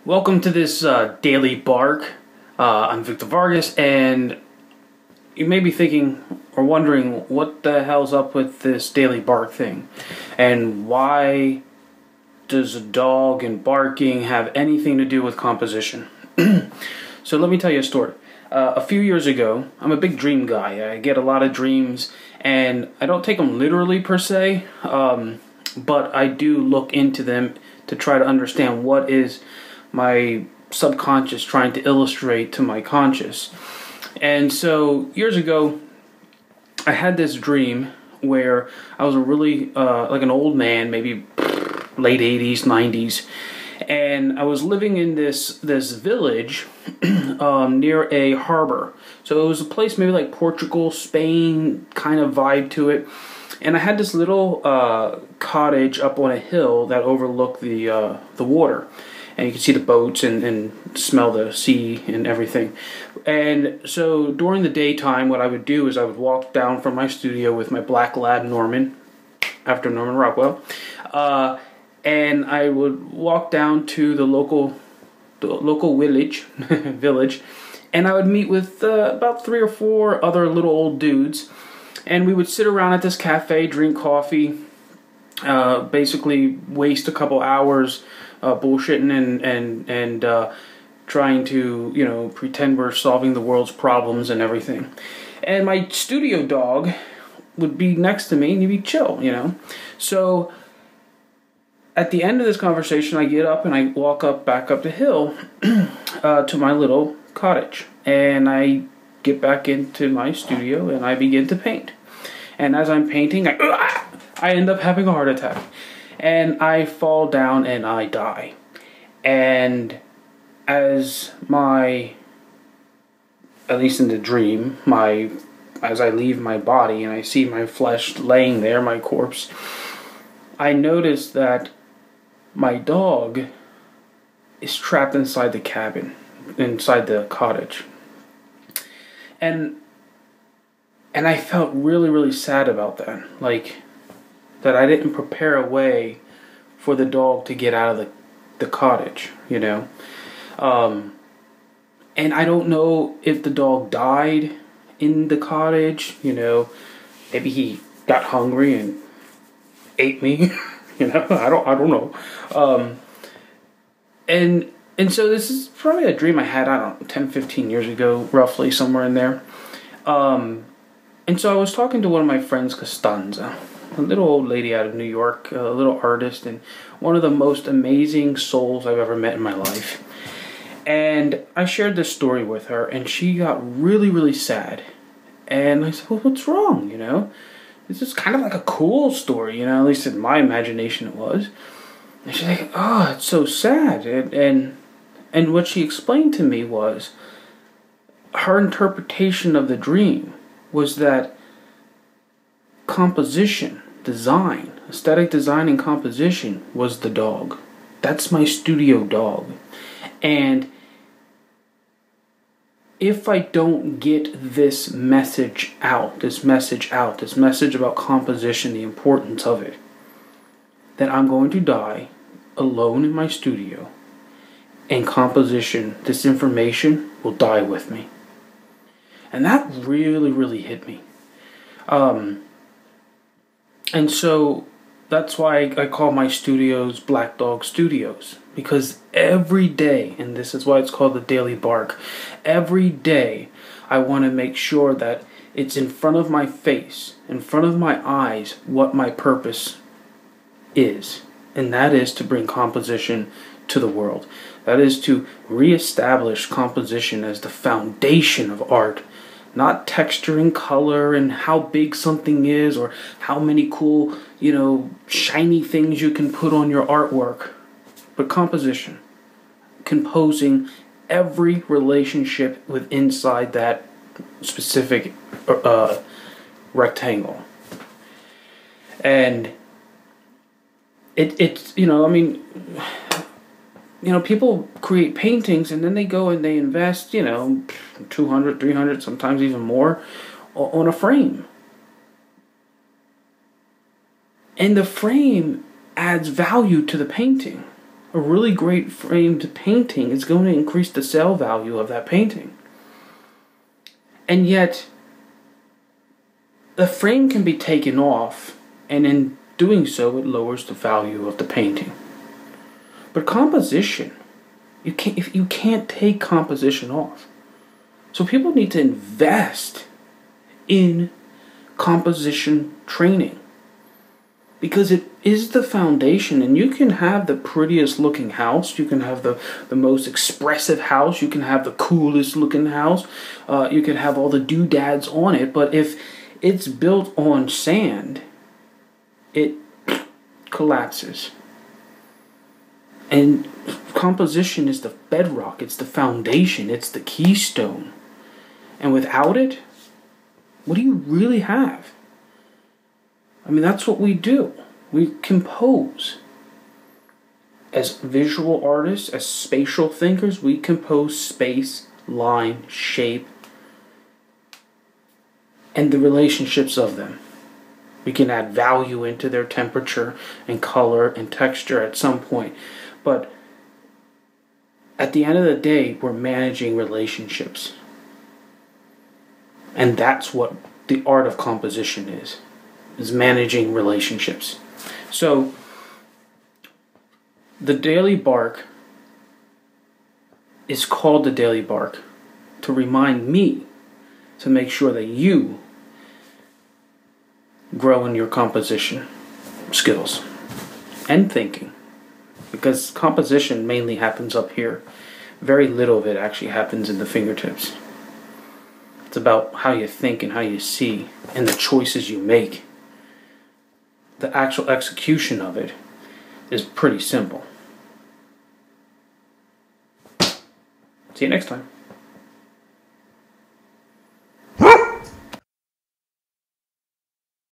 Welcome to this Daily Bark. I'm Victor Vargas, and you may be thinking or wondering what the hell's up with this Daily Bark thing, and why does a dog and barking have anything to do with composition? So let me tell you a story. A few years ago, I'm a big dream guy. I get a lot of dreams, and I don't take them literally per se, but I do look into them to try to understand what is my subconscious trying to illustrate to my conscious. And so years ago, I had this dream where I was a really like an old man, maybe late 80s, 90s, and I was living in this village near a harbor. So it was a place maybe like Portugal, Spain kind of vibe to it. And I had this little cottage up on a hill that overlooked the water. And you can see the boats and smell the sea and everything. And so during the daytime, what I would do is I would walk down from my studio with my black lab Norman, after Norman Rockwell, and I would walk down to the local village, and I would meet with about 3 or 4 other little old dudes, and we would sit around at this cafe, drink coffee, basically waste a couple hours bullshitting and trying to, pretend we're solving the world's problems and everything. And my studio dog would be next to me and he'd be chill, So at the end of this conversation, I get up and I walk back up the hill to my little cottage. And I get back into my studio and I begin to paint. And as I'm painting, I end up having a heart attack. And I fall down and I die. And as at least in the dream, as I leave my body and I see my flesh laying there, my corpse, I notice that my dog is trapped inside the cabin, inside the cottage. And I felt really, really sad about that. That I didn't prepare a way for the dog to get out of the cottage, And I don't know if the dog died in the cottage, Maybe he got hungry and ate me, I don't know. And so this is probably a dream I had, 10, 15 years ago, roughly, somewhere in there. And so I was talking to one of my friends, Costanza, a little old lady out of New York, a little artist, and one of the most amazing souls I've ever met in my life. And I shared this story with her, and she got really, really sad. And I said, well, what's wrong, This is kind of like a cool story, at least in my imagination it was. And she's like, oh, it's so sad. And what she explained to me was her interpretation of the dream was that composition, design, aesthetic design and composition was the dog. That's my studio dog. And if I don't get this message about composition, the importance of it, then I'm going to die alone in my studio, and composition, this information, will die with me. And that really, really hit me. And so that's why I call my studios Black Dog Studios. Because every day, and this is why it's called the Daily Bark, every day I want to make sure that it's in front of my face, in front of my eyes, what my purpose is. And that is to bring composition to the world. That is to reestablish composition as the foundation of art. Not texture and color and how big something is or how many cool, shiny things you can put on your artwork. But composition. Composing every relationship inside that specific rectangle. And it's people create paintings and then they go and they invest, 200, 300, sometimes even more on a frame. And the frame adds value to the painting. a really great framed painting is going to increase the sale value of that painting. And yet, the frame can be taken off, and in doing so, it lowers the value of the painting. But composition, you can't take composition off. So people need to invest in composition training, because it is the foundation. And you can have the prettiest looking house, you can have the most expressive house, you can have the coolest looking house, you can have all the doodads on it, but if it's built on sand, it collapses. And composition is the bedrock, it's the foundation, it's the keystone. And without it, what do you really have? I mean, that's what we do. We compose. As visual artists, as spatial thinkers, we compose space, line, shape, and the relationships of them. We can add value into their temperature and color and texture at some point. But at the end of the day, we're managing relationships. And that's what the art of composition is managing relationships. So, the Daily Bark is called the Daily Bark to remind me to make sure that you grow in your composition skills and thinking, because composition mainly happens up here. Very little of it actually happens in the fingertips. It's about how you think and how you see and the choices you make. The actual execution of it is pretty simple. See you next time.